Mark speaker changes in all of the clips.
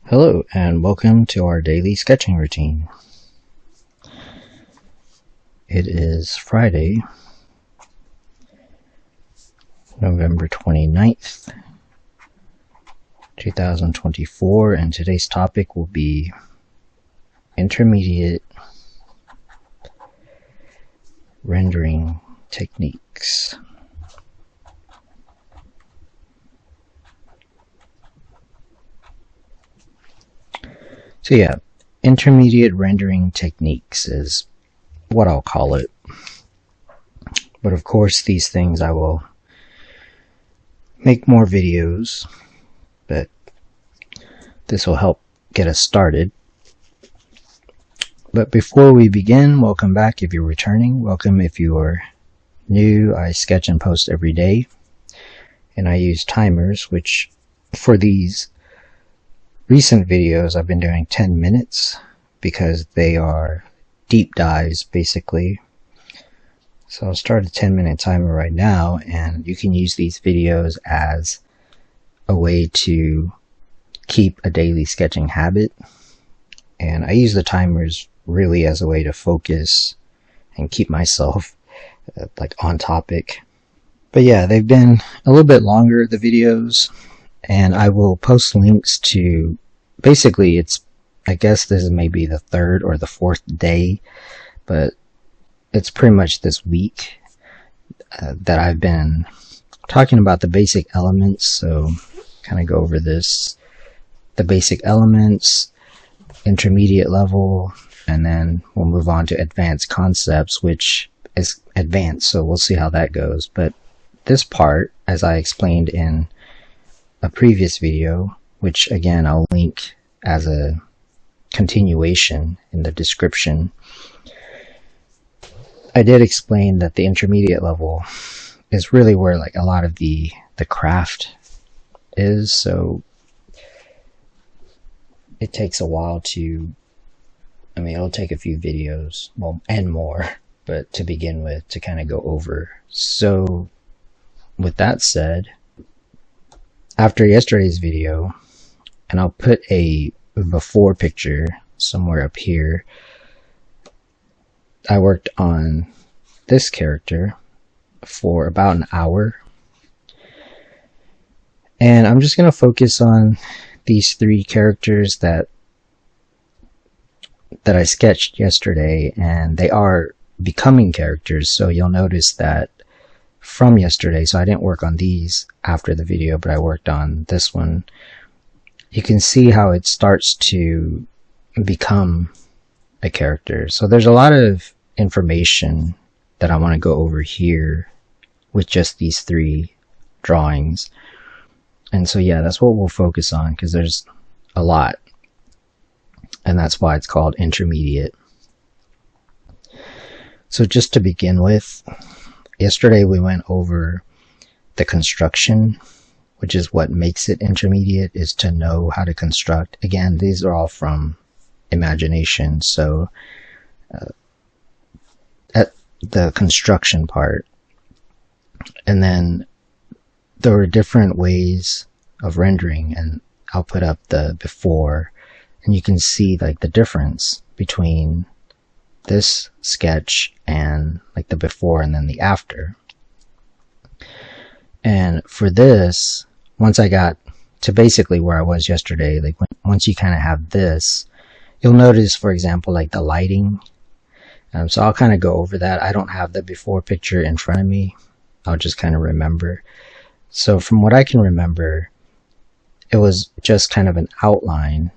Speaker 1: Hello and welcome to our daily sketching routine. It is Friday, November 29th, 2024, and today's topic will be intermediate rendering techniques. So yeah, intermediate rendering techniques is what I'll call it. But of course, these things I will make more videos, but this will help get us started. But before we begin, welcome back if you're returning. Welcome if you are new. I sketch and post every day, and I use timers, which for these recent videos I've been doing 10 minutes because they are deep dives basically. So I'll start a 10-minute timer right now, and you can use these videos as a way to keep a daily sketching habit. And I use the timers really as a way to focus and keep myself like on topic. But yeah, they've been a little bit longer, the videos, and I will post links to, basically I guess this is maybe the third or the fourth day, but it's pretty much this week that I've been talking about the basic elements. So kind of go over this, the basic elements, intermediate level, and then we'll move on to advanced concepts, which is advanced, so we'll see how that goes. But this part, as I explained in a previous video, which again I'll link as a continuation in the description, I did explain that the intermediate level is really where like a lot of the craft is. So it takes a while to, it'll take a few videos, well, and more, but to begin with, to kind of go over. So with that said, after yesterday's video, and I'll put a before picture somewhere up here, I worked on this character for about an hour, and I'm just going to focus on these three characters that I sketched yesterday, and they are becoming characters. So you'll notice that from yesterday, so I didn't work on these after the video, but I worked on this one. You can see how it starts to become a character. So there's a lot of information that I want to go over here with just these three drawings. And so yeah, that's what we'll focus on, because there's a lot, and that's why it's called intermediate. So just to begin with, yesterday we went over the construction, which is what makes it intermediate, is to know how to construct. Again, these are all from imagination. So at the construction part, and then there were different ways of rendering, and I'll put up the before, and you can see like the difference between this sketch and like the before and then the after. And for this, once I got to basically where I was yesterday, like once you kind of have this, you'll notice, for example, like the lighting. So I'll kind of go over that. I don't have the before picture in front of me. I'll just kind of remember. So from what I can remember, it was just kind of an outline,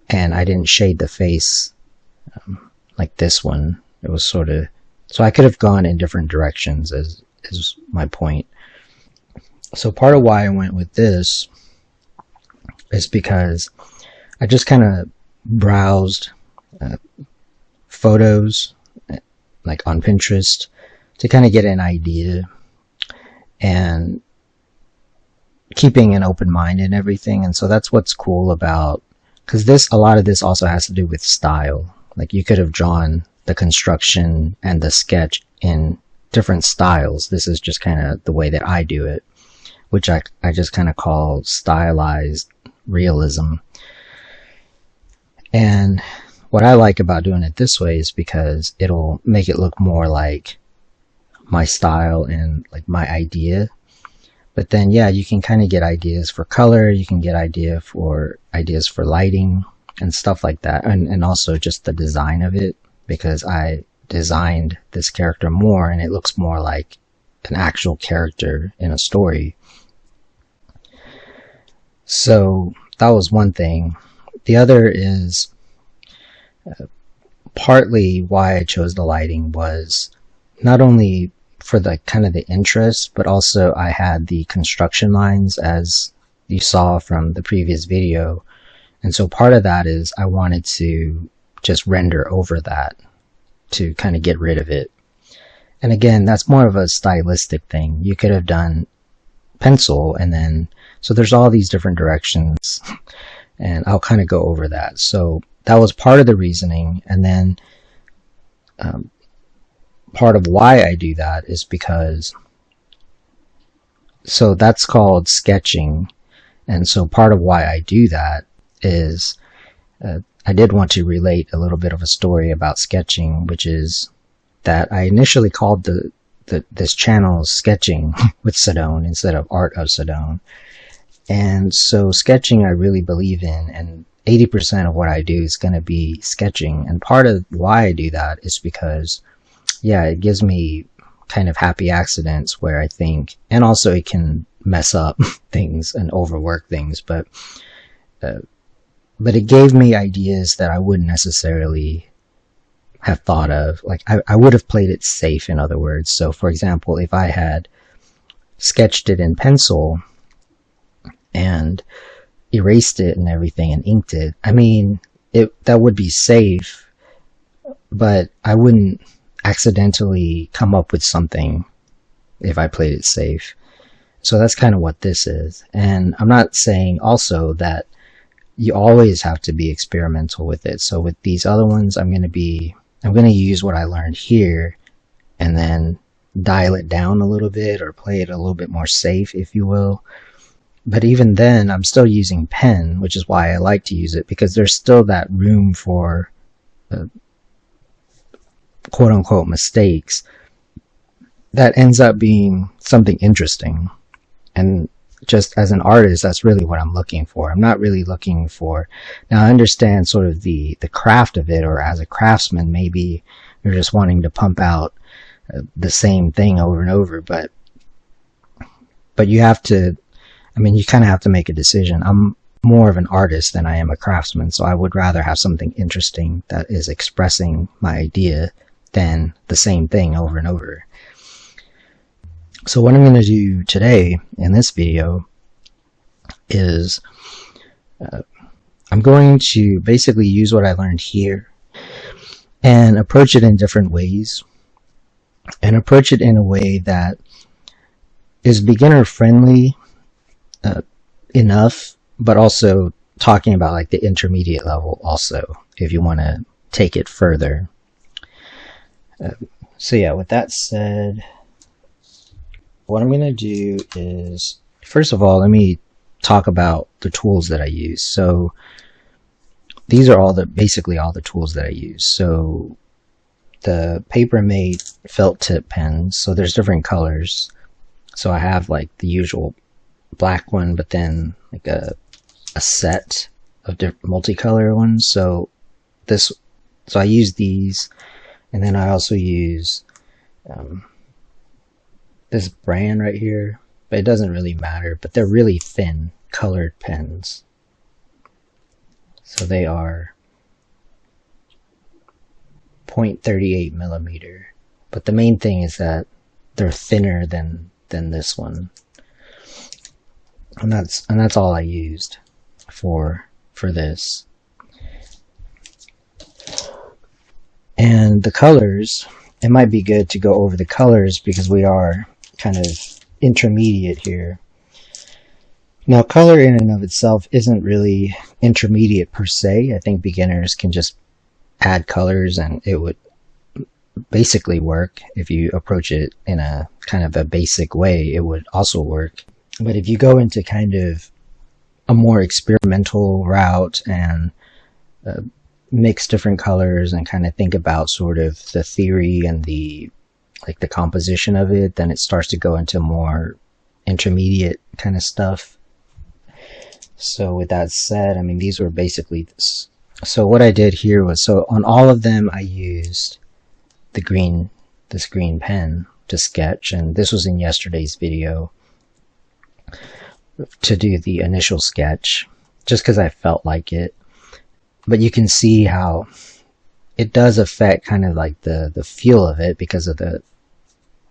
Speaker 1: and I didn't shade the face like this one. It was sort of, so I could have gone in different directions, is my point. So part of why I went with this is because I just kind of browsed photos like on Pinterest to kind of get an idea, and keeping an open mind and everything. And so that's what's cool about, because a lot of this also has to do with style. Like you could have drawn the construction and the sketch in different styles. This is just kind of the way that I do it, which I just kind of call stylized realism. And what I like about doing it this way is because it'll make it look more like my style and like my idea. But then, yeah, you can kind of get ideas for color, you can get ideas for lighting and stuff like that, and also just the design of it, because I designed this character more and it looks more like an actual character in a story. So that was one thing. The other is partly why I chose the lighting was not only for the kind of the interest, but also I had the construction lines, as you saw from the previous video. And so part of that is I wanted to just render over that to kind of get rid of it. And again, that's more of a stylistic thing. You could have done pencil, and then, so there's all these different directions, and I'll kind of go over that. So that was part of the reasoning. And then part of why I do that is because, so that's called sketching. And so part of why I do that is I did want to relate a little bit of a story about sketching, which is that I initially called this channel Sketching with Sedone instead of Art of Sedone. And so sketching I really believe in, and 80% of what I do is going to be sketching. And part of why I do that is because, yeah, it gives me kind of happy accidents where I think, and also it can mess up things and overwork things, but it gave me ideas that I wouldn't necessarily have thought of. Like I would have played it safe, in other words. So for example, if I had sketched it in pencil and erased it and everything and inked it, I mean, that would be safe, but I wouldn't accidentally come up with something if I played it safe. So that's kind of what this is. And I'm not saying also that you always have to be experimental with it. So with these other ones, I'm going to use what I learned here and then dial it down a little bit, or play it a little bit more safe, if you will. But even then, I'm still using pen, which is why I like to use it, because there's still that room for quote unquote mistakes that ends up being something interesting. And just as an artist, that's really what I'm looking for. I'm not really looking for, now I understand sort of the craft of it, or as a craftsman, maybe you're just wanting to pump out the same thing over and over, but you have to, I mean, you kind of have to make a decision. I'm more of an artist than I am a craftsman, so I would rather have something interesting that is expressing my idea than the same thing over and over. So what I'm going to do today in this video is I'm going to basically use what I learned here and approach it in different ways, and approach it in a way that is beginner friendly enough, but also talking about like the intermediate level also, if you want to take it further. So yeah, with that said, what I'm going to do is, first of all, let me talk about the tools that I use. So these are basically all the tools that I use. So the Papermate felt tip pens, so there's different colors. So I have like the usual black one, but then like a set of different multicolor ones. So I use these, and then I also use this brand right here, but it doesn't really matter, but they're really thin colored pens. So they are 0.38 millimeter, but the main thing is that they're thinner than this one, and that's all I used for this. And the colors, it might be good to go over the colors because we are kind of intermediate here. Now, color in and of itself isn't really intermediate per se. I think beginners can just add colors and it would basically work. If you approach it in a kind of a basic way, it would also work. But if you go into kind of a more experimental route and mix different colors and kind of think about sort of the theory and the composition of it, then it starts to go into more intermediate kind of stuff. So with that said, I mean, these were basically this. So what I did here was, so on all of them I used this green pen to sketch, and this was in yesterday's video to do the initial sketch just because I felt like it. But you can see how it does affect kind of like the feel of it because of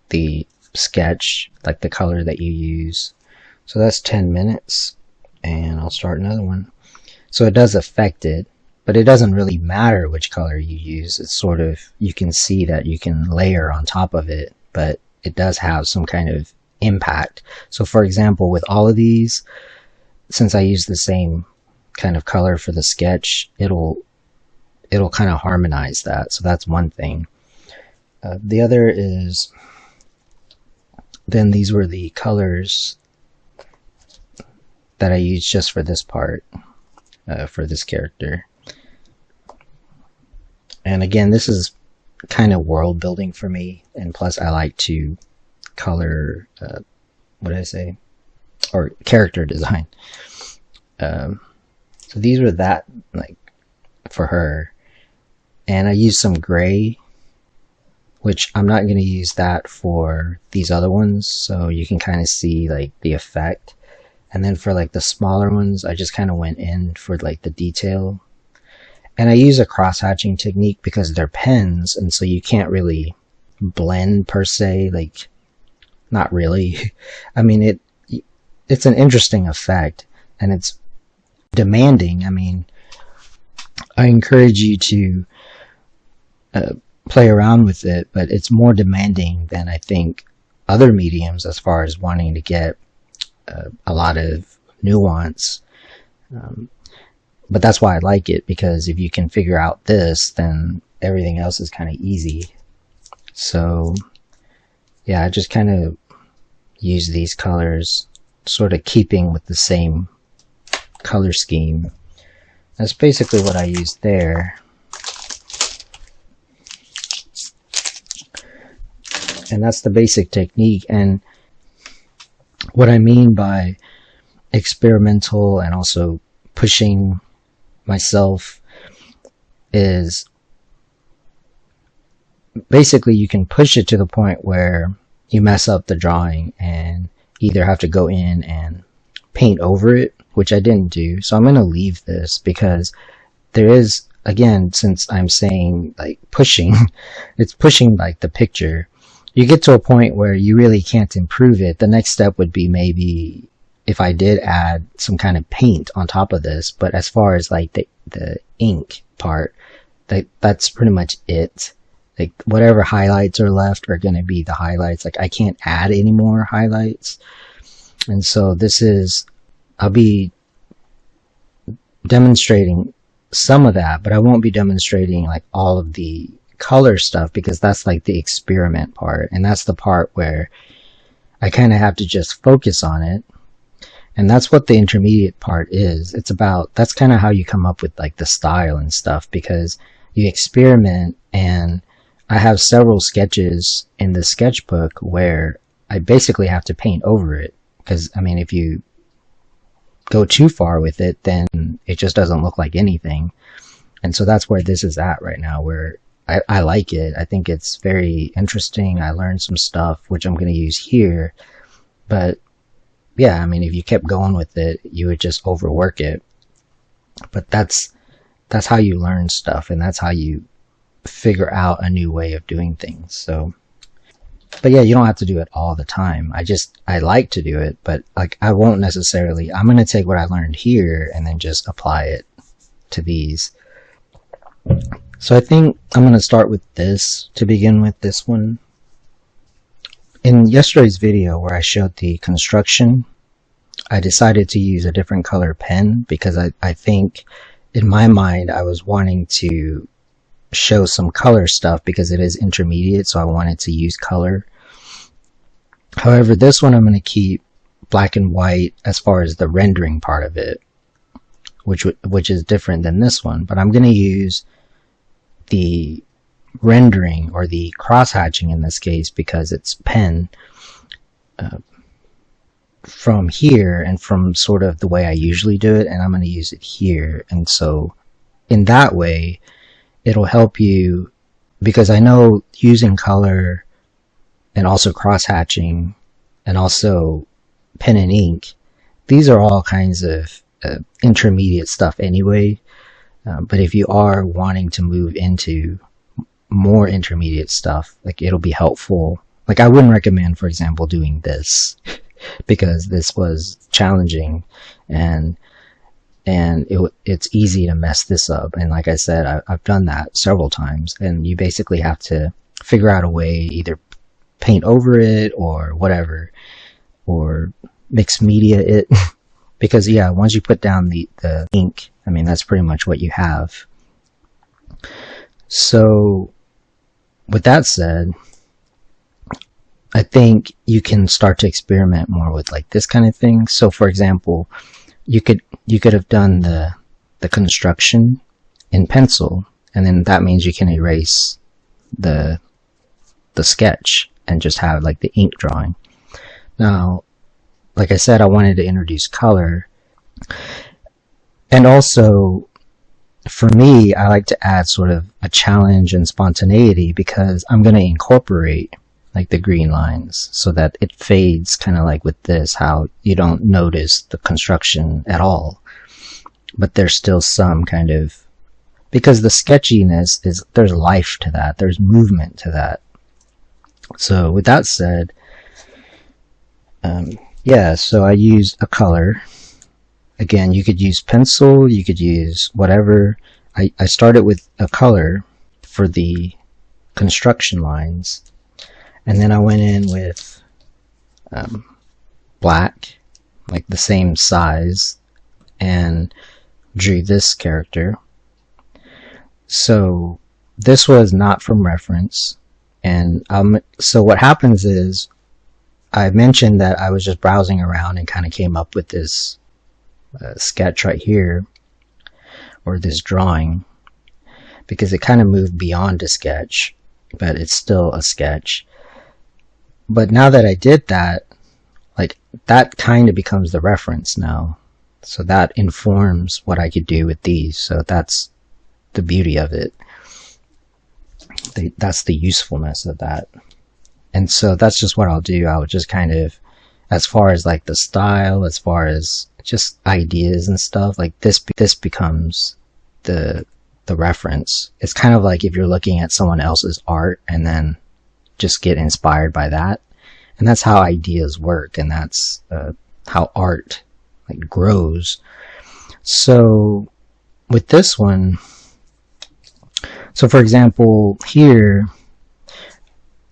Speaker 1: the sketch, like the color that you use. So that's 10 minutes, and I'll start another one. So it does affect it, but it doesn't really matter which color you use. It's sort of, you can see that you can layer on top of it, but it does have some kind of impact. So for example, with all of these, since I use the same kind of color for the sketch, it'll kind of harmonize that. So that's one thing. The other is, then these were the colors that I used just for this part, for this character. And again, this is kind of world building for me, and plus I like to color, what did I say? Or character design. So these were that, like, for her. And I used some gray, which I'm not going to use that for these other ones, so you can kind of see like the effect. And then for like the smaller ones, I just kind of went in for like the detail. And I use a cross-hatching technique because they're pens, and so you can't really blend per se, like, not really. I mean, it's an interesting effect, and it's demanding. I mean, I encourage you to play around with it, but it's more demanding than I think other mediums as far as wanting to get a lot of nuance. But that's why I like it, because if you can figure out this, then everything else is kind of easy. So yeah, I just kind of use these colors, sort of keeping with the same color scheme. That's basically what I used there. And that's the basic technique. And what I mean by experimental and also pushing myself is basically you can push it to the point where you mess up the drawing and either have to go in and paint over it, which I didn't do. So I'm going to leave this because there is, again, since I'm saying like pushing, it's pushing like the picture. You get to a point where you really can't improve it. The next step would be maybe if I did add some kind of paint on top of this, but as far as like the ink part, that's pretty much it. Like whatever highlights are left are going to be the highlights. Like I can't add any more highlights. And so this is, I'll be demonstrating some of that, but I won't be demonstrating like all of the color stuff, because that's like the experiment part, and that's the part where I kind of have to just focus on it. And that's what the intermediate part is. It's about, that's kind of how you come up with like the style and stuff, because you experiment. And I have several sketches in the sketchbook where I basically have to paint over it, because I mean, if you go too far with it, then it just doesn't look like anything. And so that's where this is at right now, where I like it. I think it's very interesting. I learned some stuff which I'm going to use here. But yeah, I mean, if you kept going with it, you would just overwork it. But that's how you learn stuff, and that's how you figure out a new way of doing things. So, but yeah, you don't have to do it all the time. I like to do it, but like I won't necessarily. I'm going to take what I learned here and then just apply it to these. So I think I'm going to start with this to begin with, this one. In yesterday's video where I showed the construction, I decided to use a different color pen because I think in my mind I was wanting to show some color stuff because it is intermediate, so I wanted to use color. However, this one I'm going to keep black and white as far as the rendering part of it. which is different than this one, but I'm going to use the rendering or the cross-hatching in this case because it's pen from here and from sort of the way I usually do it, and I'm going to use it here. And so in that way it'll help you, because I know using color and also cross-hatching and also pen and ink, these are all kinds of intermediate stuff anyway, but if you are wanting to move into more intermediate stuff, like, it'll be helpful. Like, I wouldn't recommend, for example, doing this because this was challenging and it's easy to mess this up. And like I said, I've done that several times, and you basically have to figure out a way, either paint over it or whatever, or mixed media it because yeah, once you put down the ink, I mean, that's pretty much what you have. So with that said, I think you can start to experiment more with like this kind of thing. So for example, you could have done the construction in pencil, and then that means you can erase the sketch and just have like the ink drawing. Now, like I said, I wanted to introduce color, and also for me, I like to add sort of a challenge and spontaneity because I'm going to incorporate like the green lines so that it fades, kind of like with this, how you don't notice the construction at all, but there's still some kind of, because the sketchiness is, there's life to that, there's movement to that. So with that said, yeah, so I use a color. Again, you could use pencil, you could use whatever. I started with a color for the construction lines, and then I went in with black, like the same size, and drew this character. So this was not from reference, and so what happens is, I mentioned that I was just browsing around and kind of came up with this sketch right here, or this drawing, because it kind of moved beyond a sketch, but it's still a sketch. But now that I did that, like, that kind of becomes the reference now, so that informs what I could do with these. So that's the beauty of it. That's the usefulness of that. And so that's just what I'll do. I would just kind of, as far as like the style, as far as just ideas and stuff, like this becomes the reference. It's kind of like if you're looking at someone else's art and then just get inspired by that. And that's how ideas work, and that's how art like grows. So with this one, so for example here,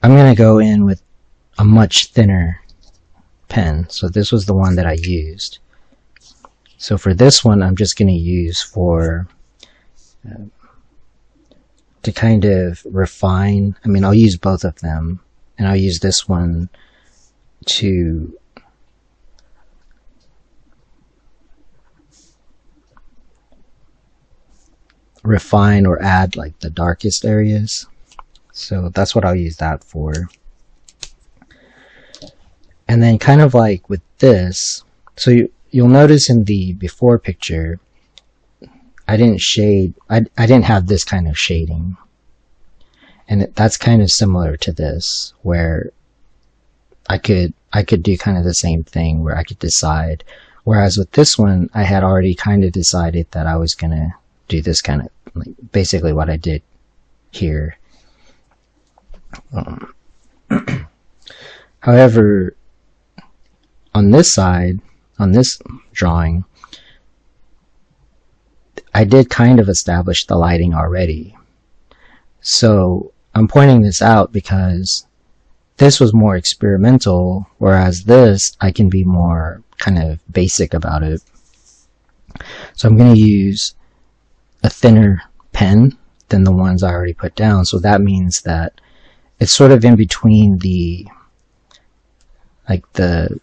Speaker 1: I'm going to go in with a much thinner pen. So this was the one that I used. So for this one, I'm just going to use for to kind of refine. I mean, I'll use both of them, and I'll use this one to refine or add like the darkest areas. So that's what I'll use that for. And then kind of like with this, so you'll notice in the before picture, I didn't shade, I didn't have this kind of shading. And that's kind of similar to this, where I could do kind of the same thing, where I could decide. Whereas with this one, I had already kind of decided that I was gonna do this kind of, like, basically what I did here. However, on this side, on this drawing, I did kind of establish the lighting already. So I'm pointing this out because this was more experimental, whereas this, I can be more kind of basic about it. So I'm going to use a thinner pen than the ones I already put down. So that means that it's sort of in between the, like the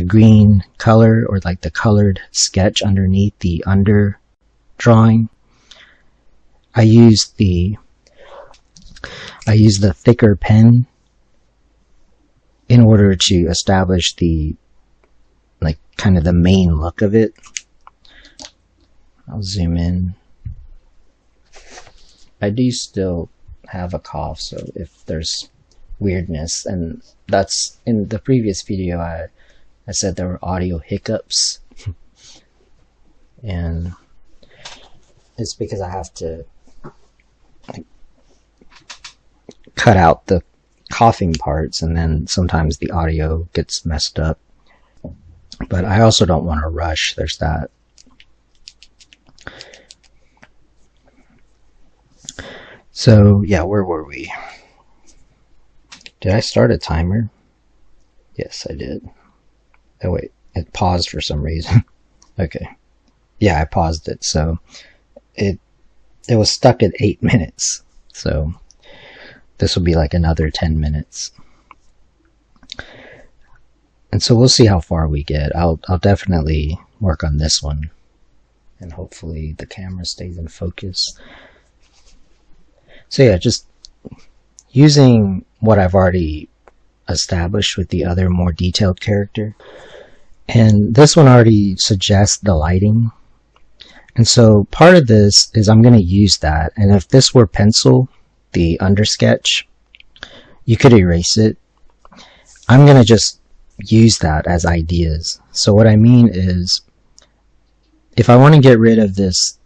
Speaker 1: green color, or like the colored sketch underneath the under drawing. I use the thicker pen in order to establish the, like, kind of the main look of it. I'll zoom in. I do still have a cough, so if there's weirdness, and that's in the previous video I said there were audio hiccups, and it's because I have to, like, cut out the coughing parts, and then sometimes the audio gets messed up. But I also don't want to rush, there's that. So yeah, where were we? Did I start a timer? Yes, I did. Oh wait, it paused for some reason. Okay. Yeah, I paused it, so it was stuck at 8 minutes. So this will be like another 10 minutes. And so we'll see how far we get. I'll definitely work on this one, and hopefully the camera stays in focus. So yeah, just using what I've already established with the other more detailed character. And this one already suggests the lighting. And so part of this is I'm going to use that. And if this were pencil, the undersketch, you could erase it. I'm going to just use that as ideas. So what I mean is, if I want to get rid of this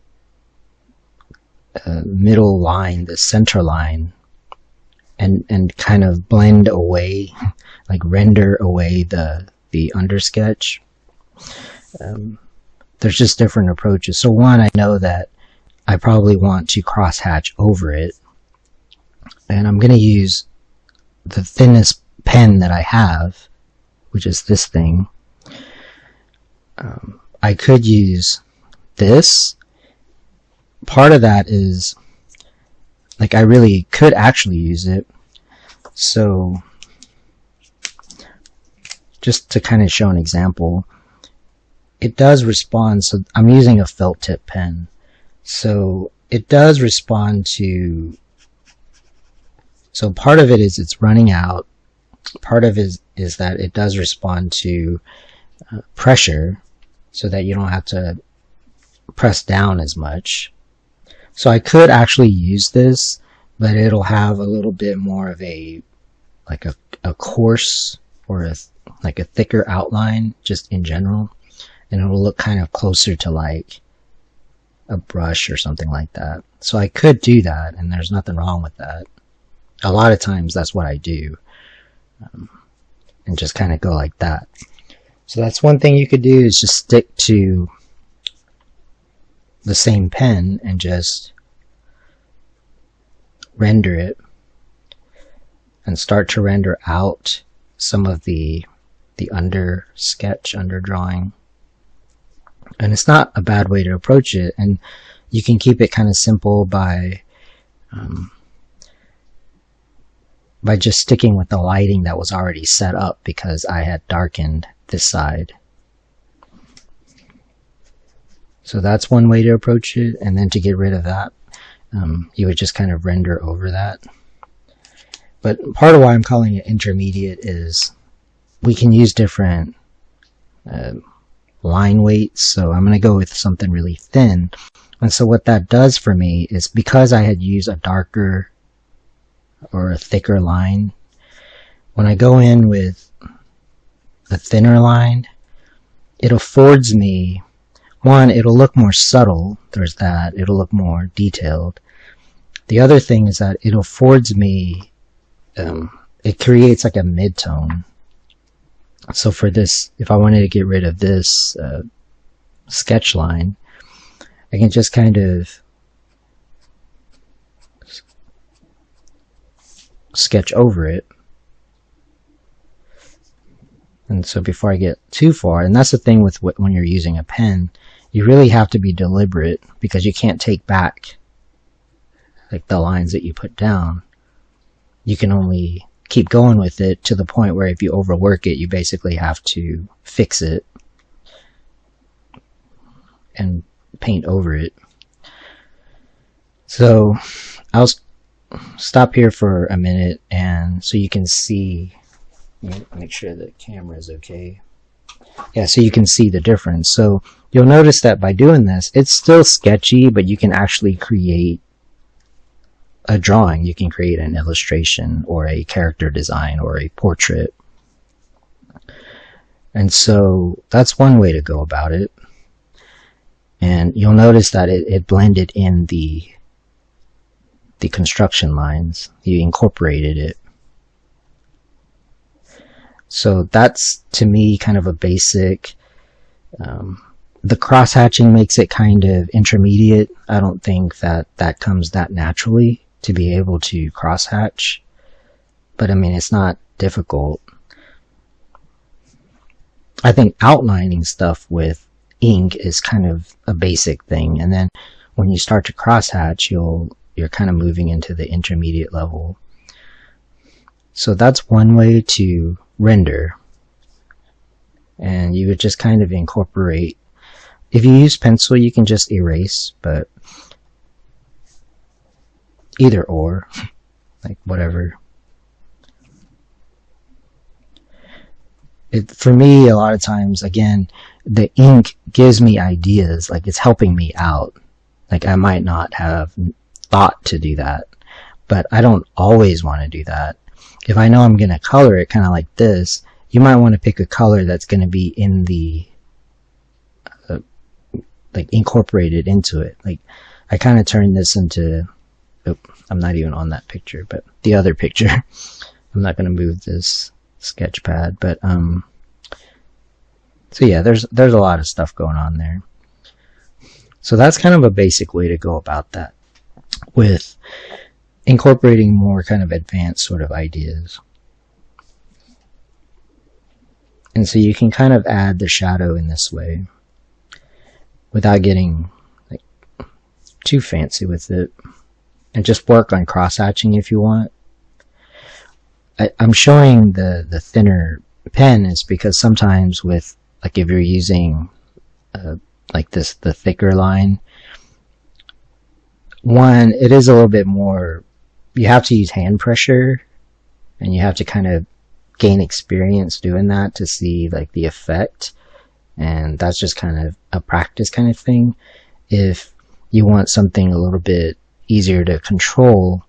Speaker 1: middle line, the center line, and kind of blend away, like render away the undersketch, there's just different approaches. So one, I know that I probably want to crosshatch over it, and I'm going to use the thinnest pen that I have, which is this thing. I could use this. Part of that is, like, I really could actually use it. So just to kind of show an example, it does respond. So I'm using a felt tip pen, so it does respond to, so part of it is it's running out. Part of it is that it does respond to pressure, so that you don't have to press down as much. So I could actually use this, but it'll have a little bit more of a, like a coarse, or like a thicker outline just in general, and it will look kind of closer to like a brush or something like that. So I could do that, and there's nothing wrong with that. A lot of times that's what I do, and just kind of go like that. So that's one thing you could do, is just stick to the same pen and just render it, and start to render out some of the under sketch, under drawing. And it's not a bad way to approach it, and you can keep it kind of simple by just sticking with the lighting that was already set up, because I had darkened this side. So that's one way to approach it. And then to get rid of that, you would just kind of render over that. But part of why I'm calling it intermediate is we can use different line weights. So I'm going to go with something really thin. And so what that does for me is, because I had used a darker or a thicker line, when I go in with a thinner line, it affords me, one, it'll look more subtle. There's that. It'll look more detailed. The other thing is that it affords me, it creates like a mid-tone. So for this, if I wanted to get rid of this sketch line, I can just kind of sketch over it. And so before I get too far, and that's the thing with when you're using a pen, you really have to be deliberate, because you can't take back like the lines that you put down. You can only keep going with it to the point where if you overwork it, you basically have to fix it and paint over it. So I'll stop here for a minute, and so you can see, make sure the camera is okay. Yeah, so you can see the difference. So you'll notice that by doing this, it's still sketchy, but you can actually create a drawing. You can create an illustration or a character design or a portrait. And so that's one way to go about it. And you'll notice that it blended in the construction lines. You incorporated it. So that's, to me, kind of a basic. The cross-hatching makes it kind of intermediate. I don't think that comes that naturally to be able to cross-hatch. But I mean, it's not difficult. I think outlining stuff with ink is kind of a basic thing. And then when you start to cross-hatch, you're kind of moving into the intermediate level. So that's one way to render. And you would just kind of incorporate. If you use pencil, you can just erase, but either or, like whatever. For me, a lot of times, again, the ink gives me ideas, like it's helping me out. Like I might not have thought to do that, but I don't always want to do that. If I know I'm going to color it kind of like this, you might want to pick a color that's going to be in the like incorporated into it. Like I kind of turned this into, I'm not even on that picture, but the other picture. I'm not going to move this sketch pad, but so yeah, there's a lot of stuff going on there. So that's kind of a basic way to go about that, with incorporating more kind of advanced sort of ideas. And so you can kind of add the shadow in this way without getting like too fancy with it, and just work on cross-hatching if you want. I'm showing the thinner pen is because sometimes with, like, if you're using like the thicker line, one, it is a little bit more, you have to use hand pressure, and you have to kind of gain experience doing that to see like the effect, and that's just kind of a practice kind of thing. If you want something a little bit easier to control,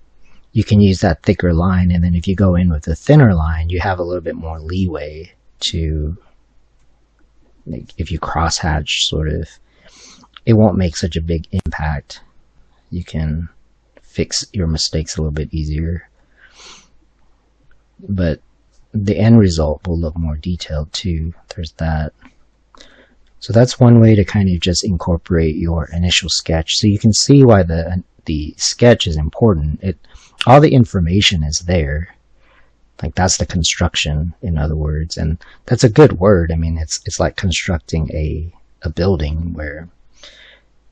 Speaker 1: you can use that thicker line, and then if you go in with a thinner line, you have a little bit more leeway to, like, if you cross-hatch, sort of, it won't make such a big impact. You can fix your mistakes a little bit easier, but the end result will look more detailed too. There's that. So that's one way to kind of just incorporate your initial sketch, so you can see why the sketch is important. All the information is there. Like, that's the construction, in other words, and that's a good word. I mean, it's like constructing a building where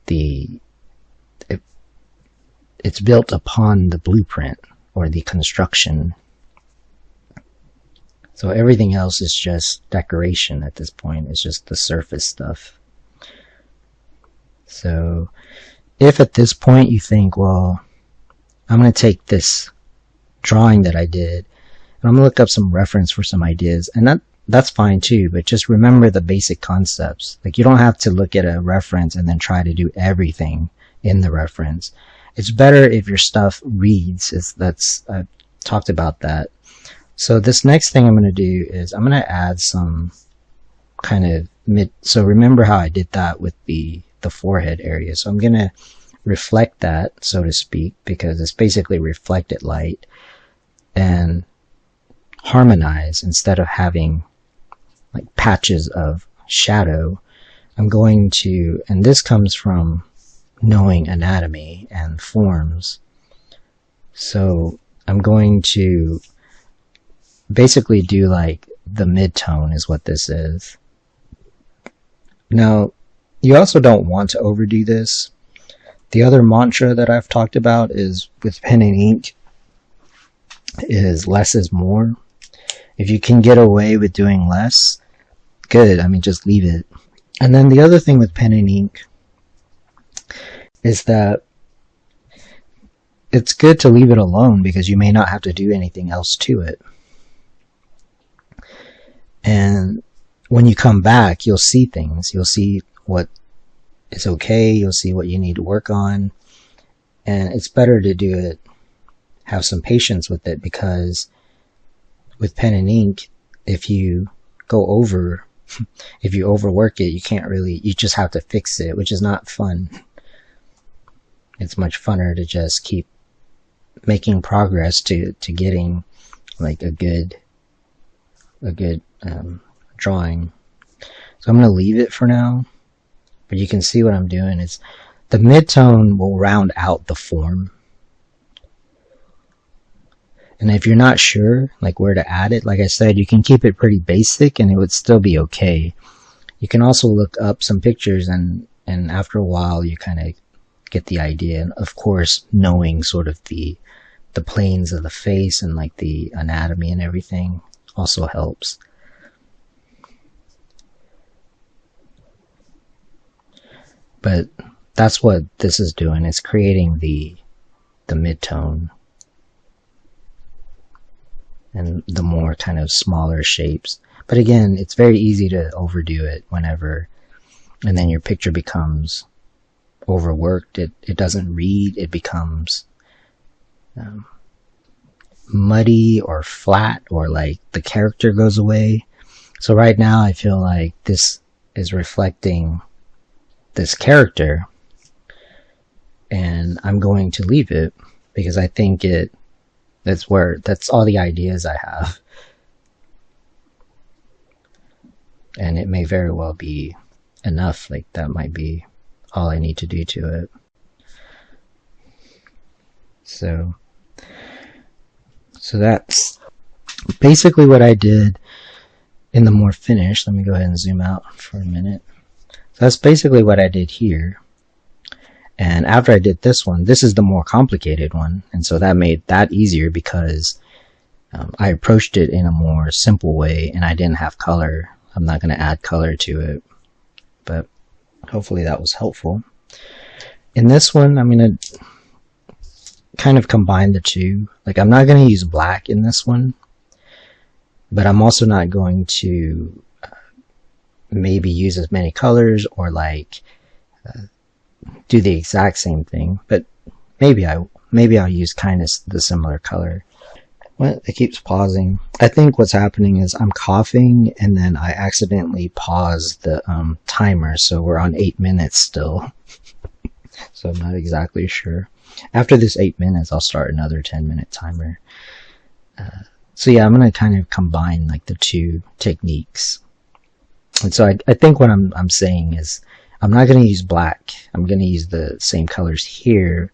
Speaker 1: it's built upon the blueprint or the construction. So everything else is just decoration at this point. It's just the surface stuff. So if at this point you think, well, I'm going to take this drawing that I did and I'm going to look up some reference for some ideas, and that's fine too, but just remember the basic concepts. Like, you don't have to look at a reference and then try to do everything in the reference. It's better if your stuff reads. I've talked about that. So this next thing I'm going to do is I'm going to add some kind of so remember how I did that with the forehead area. So I'm going to reflect that, so to speak, because it's basically reflected light, and harmonize instead of having like patches of shadow. I'm going to, and this comes from knowing anatomy and forms. So I'm going to basically do like the mid-tone is what this is. Now, you also don't want to overdo this. The other mantra that I've talked about is with pen and ink is less is more. If you can get away with doing less, good. I mean, just leave it. And then the other thing with pen and ink is that it's good to leave it alone because you may not have to do anything else to it. And when you come back, you'll see things. You'll see what is okay. You'll see what you need to work on. And it's better to do it, have some patience with it, because with pen and ink, if you overwork it, you just have to fix it, which is not fun. It's much funner to just keep making progress to getting like a good drawing. So I'm going to leave it for now, but you can see what I'm doing. It's the mid-tone will round out the form. And if you're not sure like where to add it, like I said, you can keep it pretty basic and it would still be okay. You can also look up some pictures and after a while you kind of get the idea. And of course, knowing sort of the planes of the face and like the anatomy and everything also helps. But that's what this is doing. It's creating the mid-tone and the more kind of smaller shapes. But again, it's very easy to overdo it whenever, and then your picture becomes overworked. It doesn't read. It becomes muddy or flat, or like the character goes away. So right now I feel like this is reflecting this character, and I'm going to leave it because I think that's all the ideas I have. And it may very well be enough. Like that might be all I need to do to it. So that's basically what I did in the more finished. Let me go ahead and zoom out for a minute. So that's basically what I did here. And after I did this one, this is the more complicated one. And so that made that easier because I approached it in a more simple way and I didn't have color. I'm not going to add color to it, but hopefully that was helpful. In this one, I'm going to kind of combine the two. Like I'm not going to use black in this one, but I'm also not going to maybe use as many colors or like do the exact same thing, but maybe I'll use kind of the similar color. Well, it keeps pausing. I think what's happening is I'm coughing and then I accidentally paused the timer, so we're on 8 minutes still. So I'm not exactly sure. After this 8 minutes, I'll start another 10-minute timer. So yeah, I'm gonna kind of combine like the two techniques. And so I think what I'm saying is I'm not going to use black. I'm going to use the same colors here,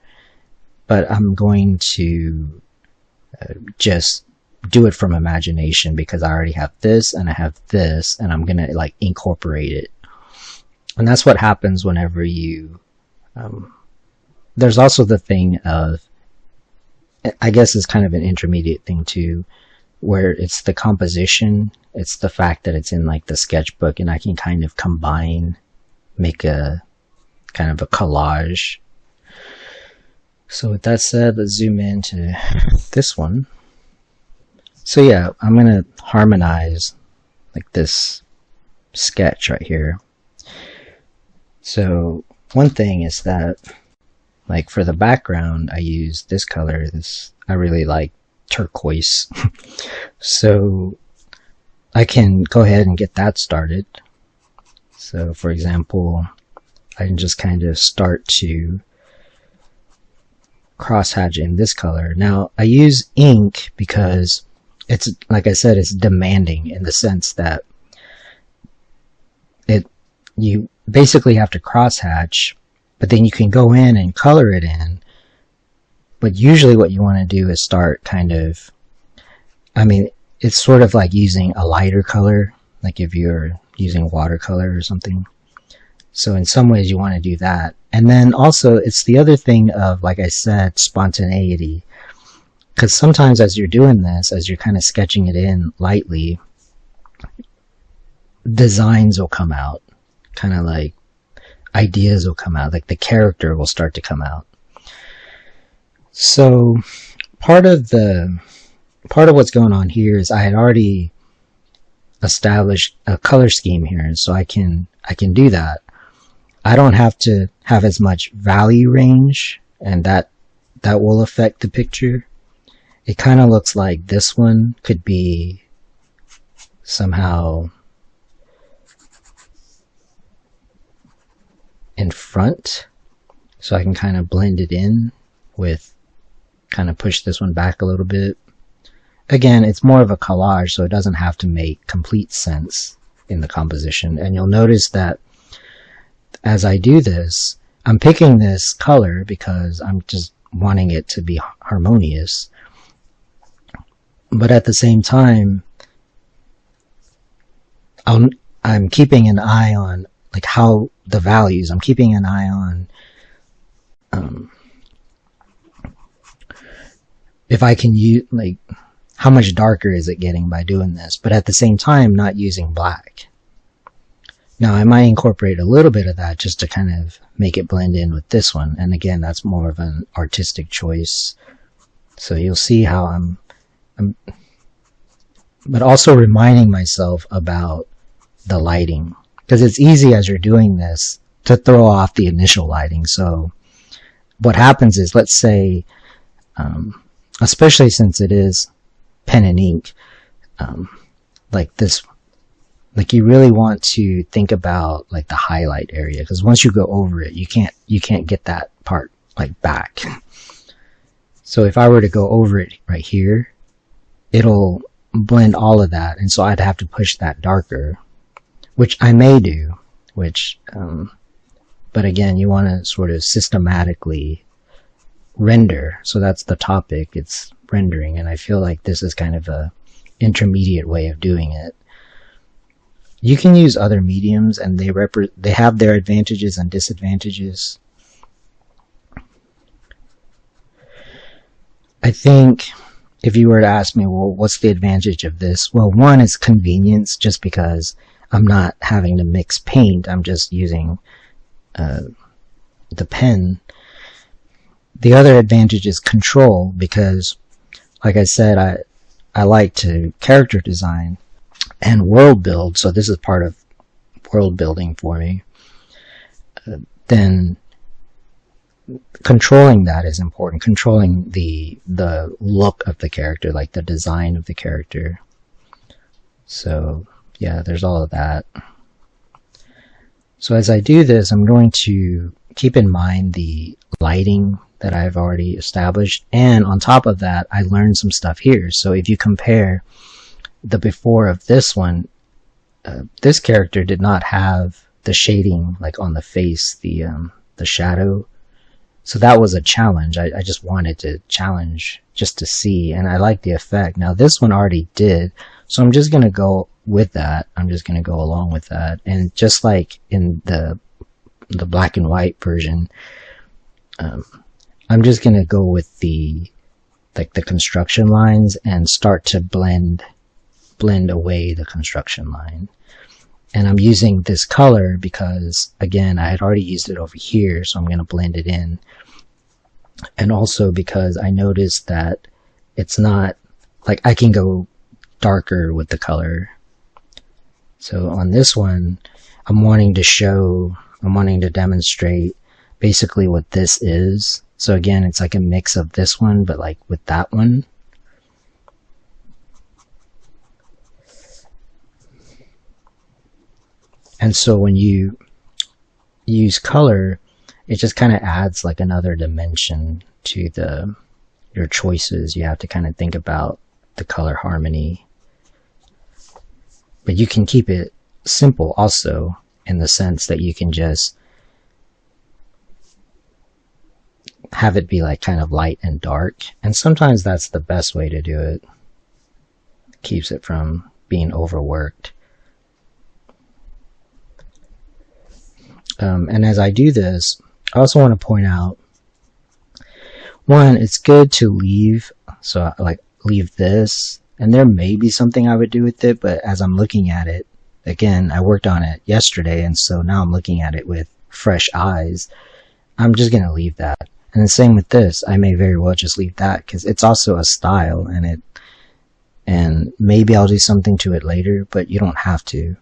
Speaker 1: but I'm going to just do it from imagination because I already have this and I have this, and I'm going to like incorporate it. And that's what happens whenever you there's also the thing of, I guess it's kind of an intermediate thing too, where it's the composition, it's the fact that it's in like the sketchbook and I can kind of combine, make a kind of a collage. So with that said, let's zoom into this one. So yeah, I'm going to harmonize like this sketch right here. So one thing is that like for the background, I use this color. I really like turquoise. So I can go ahead and get that started. So for example, I can just kind of start to crosshatch in this color. Now I use ink because it's, like I said, it's demanding in the sense that you basically have to crosshatch, but then you can go in and color it in. But usually what you want to do is start kind of, I mean, it's sort of like using a lighter color, like if you're using watercolor or something. So in some ways you want to do that. And then also it's the other thing of, like I said, spontaneity. Because sometimes as you're doing this, as you're kind of sketching it in lightly, designs will come out. Kind of like ideas will come out, like the character will start to come out. So part of what's going on here is I had already established a color scheme here, and so I can do that. I don't have to have as much value range, and that will affect the picture. It kind of looks like this one could be somehow in front, so I can kind of blend it in with, kind of push this one back a little bit. Again, it's more of a collage, so it doesn't have to make complete sense in the composition. And you'll notice that as I do this, I'm picking this color because I'm just wanting it to be harmonious. But at the same time, I'm keeping an eye on like how the values, I'm keeping an eye on if I can use, like, how much darker is it getting by doing this, but at the same time not using black. Now I might incorporate a little bit of that just to kind of make it blend in with this one, and again, that's more of an artistic choice. So you'll see how I'm but also reminding myself about the lighting, because it's easy as you're doing this to throw off the initial lighting. So what happens is, let's say, especially since it is pen and ink, like this, like you really want to think about like the highlight area, because once you go over it, you can't get that part like back. So if I were to go over it right here, it'll blend all of that, and so I'd have to push that darker, which I may do, but again, you want to sort of systematically render. So that's the topic, it's rendering, and I feel like this is kind of a intermediate way of doing it. You can use other mediums, and they have their advantages and disadvantages. I think if you were to ask me, well, what's the advantage of this? Well, one is convenience, just because I'm not having to mix paint. I'm just using the pen. The other advantage is control, because like I said, I like to character design and world build, so this is part of world building for me. Then controlling that is important, controlling the look of the character, like the design of the character. So yeah, there's all of that. So as I do this, I'm going to keep in mind the lighting that I've already established, and on top of that, I learned some stuff here. So if you compare the before of this one, this character did not have the shading like on the face, the shadow. So that was a challenge. I just wanted to challenge just to see, and I like the effect. Now this one already did, so I'm just going to go with that. I'm just going to go along with that. And just like in the black and white version, I'm just going to go with the construction lines and start to blend away the construction line. And I'm using this color because, again, I had already used it over here, so I'm going to blend it in. And also because I noticed that it's not, like, I can go darker with the color. So on this one, I'm wanting to demonstrate basically what this is. So again, it's like a mix of this one, but like with that one. And so when you use color, it just kind of adds like another dimension to your choices. You have to kind of think about the color harmony. But you can keep it simple also, in the sense that you can just have it be like kind of light and dark. And sometimes that's the best way to do it. Keeps it from being overworked. And as I do this, I also want to point out, one, it's good to leave, so I leave this, and there may be something I would do with it, but as I'm looking at it, again, I worked on it yesterday, and so now I'm looking at it with fresh eyes. I'm just going to leave that. And the same with this, I may very well just leave that because it's also a style, and maybe I'll do something to it later, but you don't have to.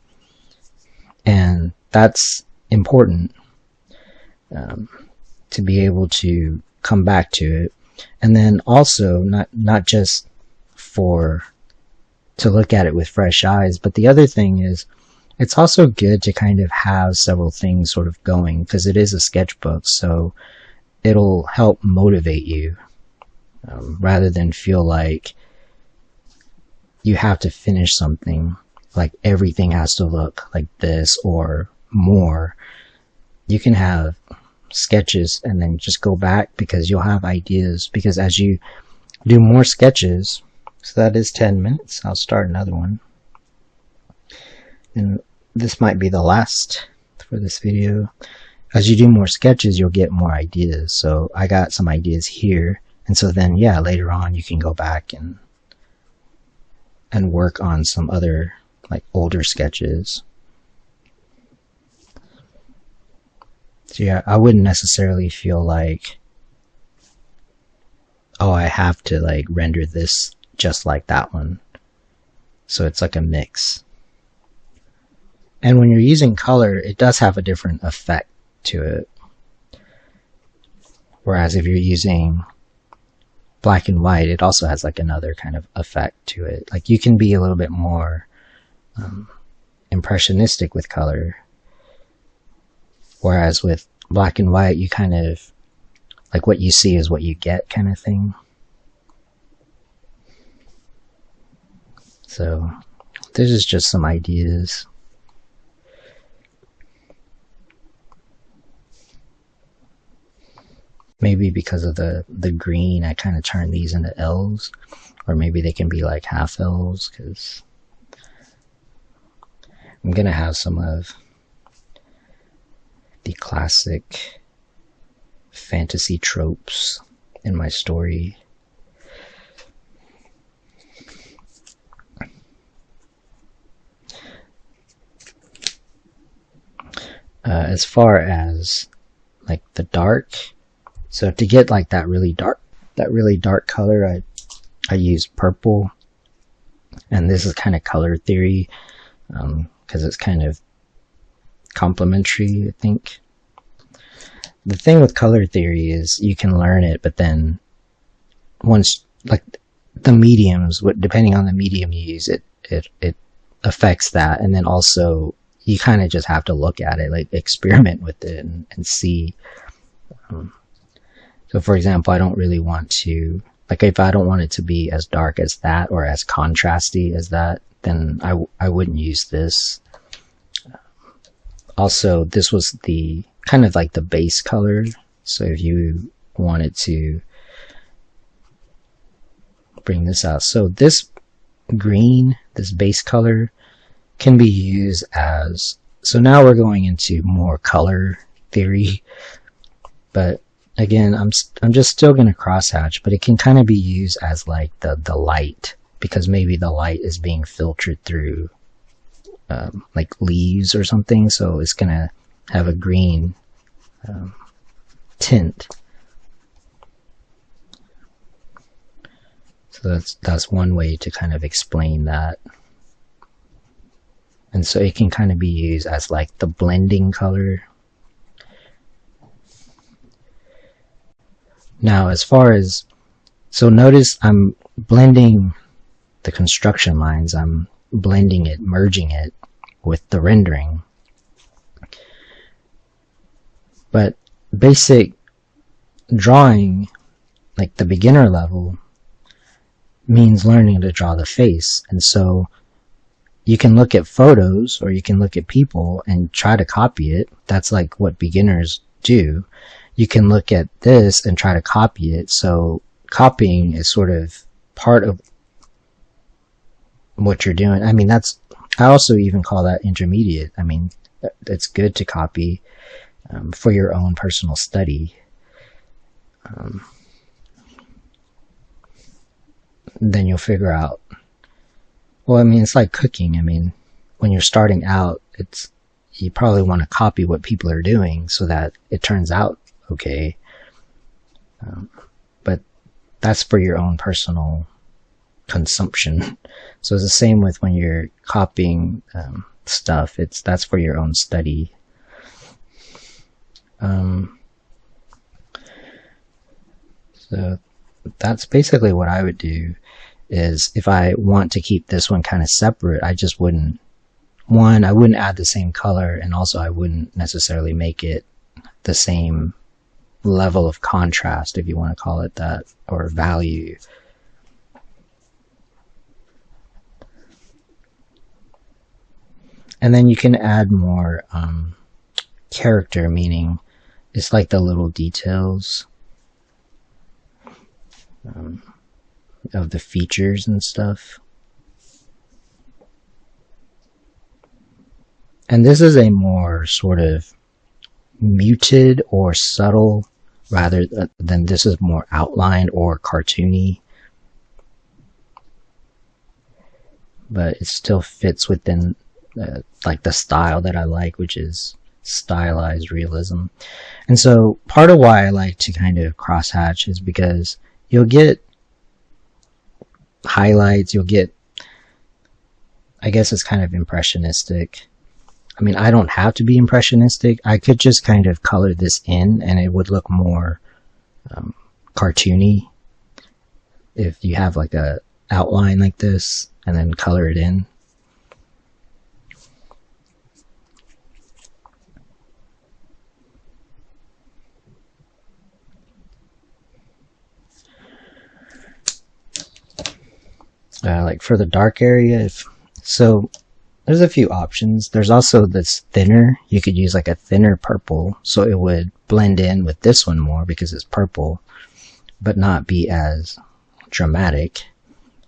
Speaker 1: And that's important, to be able to come back to it. And then also not just to look at it with fresh eyes, but the other thing is it's also good to kind of have several things sort of going, because it is a sketchbook, so it'll help motivate you, rather than feel like you have to finish something, like everything has to look like this or more. You can have sketches and then just go back, because you'll have ideas, because as you do more sketches, so that is 10 minutes, I'll start another one, and this might be the last for this video. As you do more sketches, you'll get more ideas. So I got some ideas here, and so then yeah, later on you can go back and work on some other like older sketches. So yeah, I wouldn't necessarily feel like, oh, I have to like render this just like that one. So it's like a mix. And when you're using color, it does have a different effect to it. Whereas if you're using black and white, it also has like another kind of effect to it. Like you can be a little bit more impressionistic with color. Whereas with black and white, you kind of, like what you see is what you get kind of thing. So this is just some ideas. Maybe because of the green, I kind of turn these into L's, or maybe they can be like half L's, because I'm gonna have some of the classic fantasy tropes in my story. As far as like the dark, so to get like that really dark color, I use purple, and this is kind of color theory, because it's kind of complementary, I think. The thing with color theory is you can learn it, but then once, like the mediums, depending on the medium you use, it affects that, and then also you kind of just have to look at it, like experiment with it and see. So for example, I don't really want to, like if I don't want it to be as dark as that or as contrasty as that, then I wouldn't use this. Also, this was the kind of like the base color. So if you wanted to bring this out, so this green, this base color, can be used as, so now we're going into more color theory, but again, I'm just still going to crosshatch, but it can kind of be used as like the light, because maybe the light is being filtered through like leaves or something, so it's going to have a green tint. So that's one way to kind of explain that. And so it can kind of be used as like the blending color. Now, as far as, so notice I'm blending the construction lines, I'm blending it, merging it with the rendering. But basic drawing, like the beginner level, means learning to draw the face. And so you can look at photos or you can look at people and try to copy it. That's like what beginners do. You can look at this and try to copy it. So copying is sort of part of what you're doing. I mean, I also even call that intermediate. I mean, it's good to copy for your own personal study. Then you'll figure out, well, I mean, it's like cooking. I mean, when you're starting out, you probably want to copy what people are doing so that it turns out okay. But that's for your own personal consumption. So it's the same with when you're copying stuff. That's for your own study. So that's basically what I would do. Is if I want to keep this one kind of separate, I just wouldn't. One, I wouldn't add the same color, and also I wouldn't necessarily make it the same level of contrast, if you want to call it that, or value. And then you can add more character, meaning it's like the little details of the features and stuff. And this is a more sort of muted or subtle rather than this is more outlined or cartoony. But it still fits within like the style that I like, which is stylized realism. And so part of why I like to kind of crosshatch is because you'll get highlights, you'll get, I guess it's kind of impressionistic. I mean, I don't have to be impressionistic. I could just kind of color this in and it would look more cartoony if you have like a outline like this and then color it in. Like for the dark area, so there's a few options. There's also this thinner. You could use like a thinner purple, so it would blend in with this one more because it's purple, but not be as dramatic.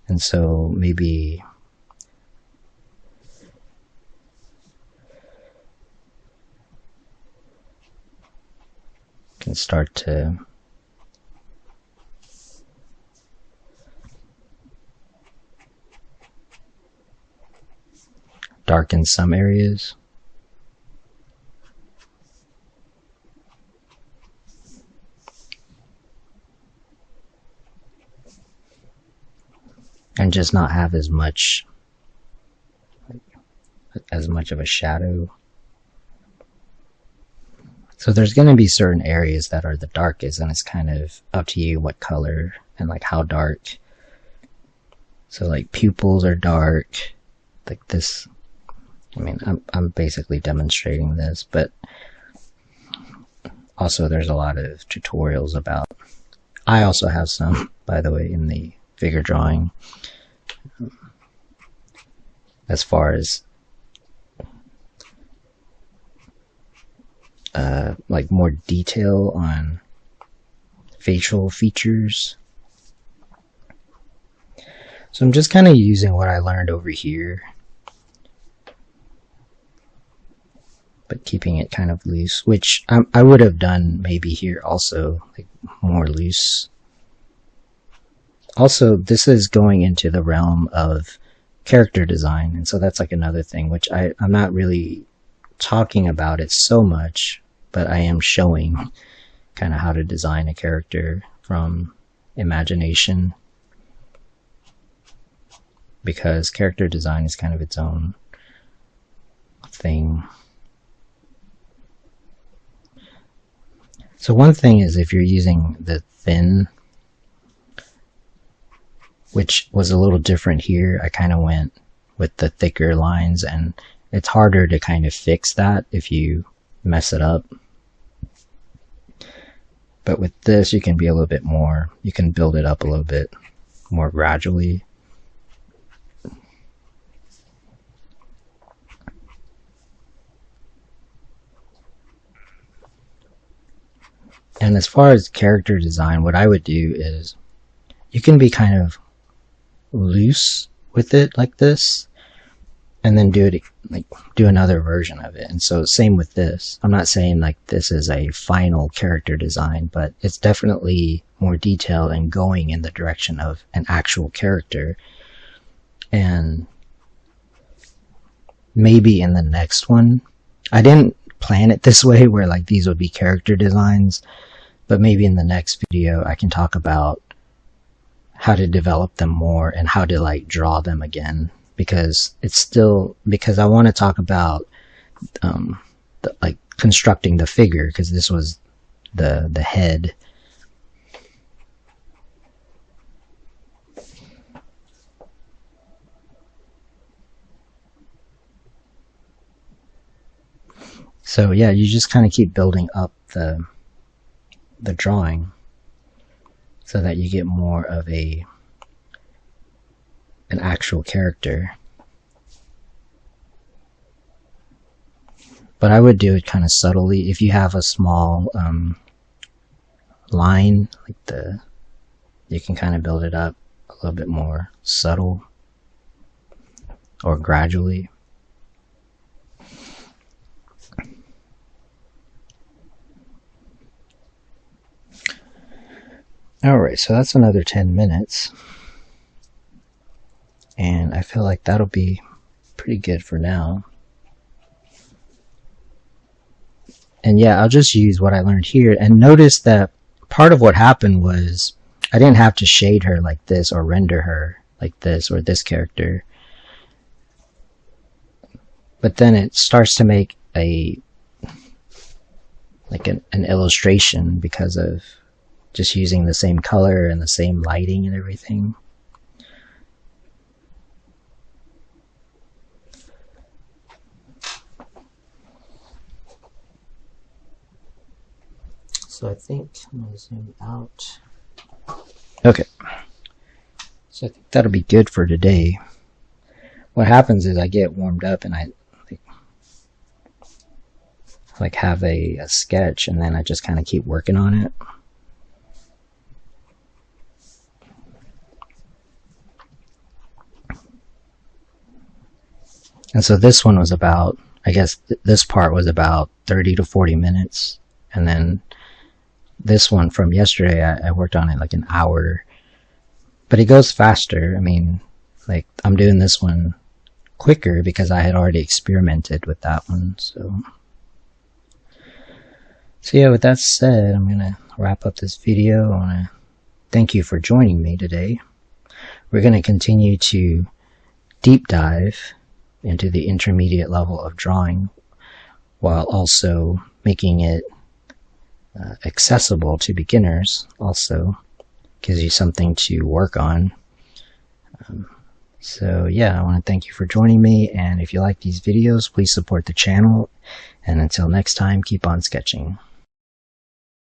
Speaker 1: And so maybe can start to darken some areas. And just not have as much of a shadow. So there's going to be certain areas that are the darkest, and it's kind of up to you what color and like how dark. So like pupils are dark, like this. I mean, I'm basically demonstrating this, but also there's a lot of tutorials about. I also have some, by the way, in the figure drawing, as far as like more detail on facial features. So I'm just kind of using what I learned over here, but keeping it kind of loose, which I would have done maybe here also, like more loose. Also, this is going into the realm of character design, and so that's like another thing, which I'm not really talking about it so much, but I am showing kind of how to design a character from imagination, because character design is kind of its own thing. So one thing is if you're using the thin, which was a little different here, I kind of went with the thicker lines, and it's harder to kind of fix that if you mess it up. But with this, you can be a little bit more, you can build it up a little bit more gradually. And as far as character design, what I would do is you can be kind of loose with it like this, and then do another version of it. And so same with this. I'm not saying like this is a final character design, but it's definitely more detailed and going in the direction of an actual character. And maybe in the next one, I didn't plan it this way where like these would be character designs, but maybe in the next video I can talk about how to develop them more and how to like draw them again, because I want to talk about like constructing the figure, because this was the head. So yeah, you just kind of keep building up the drawing so that you get more of an actual character. But I would do it kind of subtly. If you have a small line, like you can kind of build it up a little bit more subtle or gradually. Alright, so that's another 10 minutes. And I feel like that'll be pretty good for now. And yeah, I'll just use what I learned here. And notice that part of what happened was I didn't have to shade her like this or render her like this or this character. But then it starts to make an illustration because of just using the same color and the same lighting and everything. So I think I'm going to zoom out. Okay. So I think that'll be good for today. What happens is I get warmed up and I like have a sketch, and then I just kind of keep working on it. And so this one was about, I guess this part was about 30 to 40 minutes. And then this one from yesterday, I worked on it like an hour. But it goes faster. I mean, like I'm doing this one quicker because I had already experimented with that one. So yeah, with that said, I'm going to wrap up this video. I want to thank you for joining me today. We're going to continue to deep dive into the intermediate level of drawing, while also making it accessible to beginners. Also gives you something to work on. So yeah, I want to thank you for joining me, and if you like these videos, please support the channel, and until next time, keep on sketching.